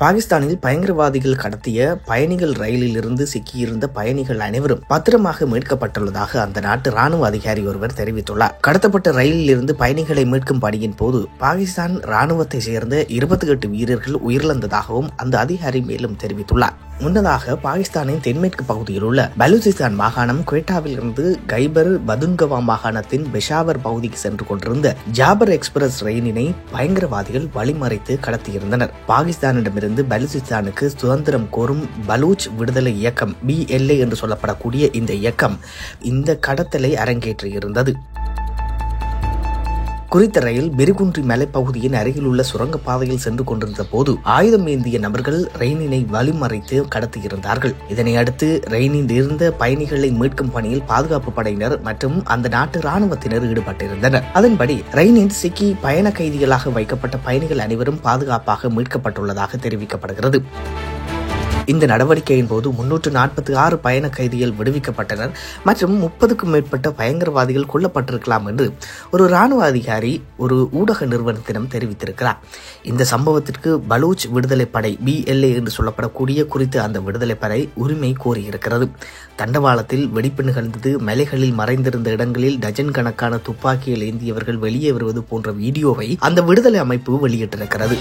பாகிஸ்தானில் பயங்கரவாதிகள் கடத்திய பயணிகள் ரயிலில் இருந்து சிக்கியிருந்த பயணிகள் அனைவரும் பத்திரமாக மீட்கப்பட்டுள்ளதாக அந்த நாட்டு ராணுவ அதிகாரி ஒருவர் தெரிவித்துள்ளார். கடத்தப்பட்ட ரயிலில் இருந்து பயணிகளை மீட்கும் பணியின் போது பாகிஸ்தான் ராணுவத்தை சேர்ந்த 28 வீரர்கள் உயிரிழந்ததாகவும் அந்த அதிகாரி மேலும் தெரிவித்துள்ளார். முன்னதாக பாகிஸ்தானின் தென்மேற்கு பகுதியில் உள்ள பலூச்சிஸ்தான் மாகாணம் குவேட்டாவில் இருந்து கைபர் பதுன்கவா மாகாணத்தின் பெஷாவர் பகுதிக்கு சென்று கொண்டிருந்த ஜாபர் எக்ஸ்பிரஸ் ரயிலினை பயங்கரவாதிகள் வழிமறைத்து கடத்தியிருந்தனர். பாகிஸ்தானிடமிருந்து பலூச்சிஸ்தானுக்கு சுதந்திரம் கோரும் பலூச் விடுதலை இயக்கம் BLA என்று சொல்லப்படக்கூடிய இந்த இயக்கம் இந்த கடத்தலை அரங்கேற்றியிருந்தது. குறித்த ரயில் பெருகுன்றி மலைப்பகுதியின் அருகில் உள்ள சுரங்கப்பாதையில் சென்று கொண்டிருந்த போது ஆயுதம் ஏந்திய நபர்கள் ரயிலினை வழிமறைத்து கடத்தியிருந்தார்கள். இதனை அடுத்து ரயிலில் இருந்த பயணிகளை மீட்கும் பணியில் பாதுகாப்பு படையினர் மற்றும் அந்த நாட்டு ராணுவத்தினர் ஈடுபட்டிருந்தனர். அதன்படி ரயிலில் சிக்கி பயண கைதிகளாக வைக்கப்பட்ட பயணிகள் அனைவரும் பாதுகாப்பாக மீட்கப்பட்டுள்ளதாக தெரிவிக்கப்படுகிறது. இந்த நடவடிக்கையின் போது 346 பயண கைதிகள் விடுவிக்கப்பட்டனர் மற்றும் 30க்கும் மேற்பட்ட பயங்கரவாதிகள் கொல்லப்பட்டிருக்கலாம் என்று ஒரு ராணுவ அதிகாரி ஒரு ஊடக நிறுவனத்திடம் தெரிவித்திருக்கிறார். இந்த சம்பவத்திற்கு பலூச் விடுதலை படை BLA என்று சொல்லப்படக்கூடிய குறித்த அந்த விடுதலை படை உரிமை கோரியிருக்கிறது. தண்டவாளத்தில் வெடிப்பு நிகழ்ந்தது, மலைகளில் மறைந்திருந்த இடங்களில் டஜன் கணக்கான துப்பாக்கிகள் ஏந்தியவர்கள் வெளியே வருவது போன்ற வீடியோவை அந்த விடுதலை அமைப்பு வெளியிட்டிருக்கிறது.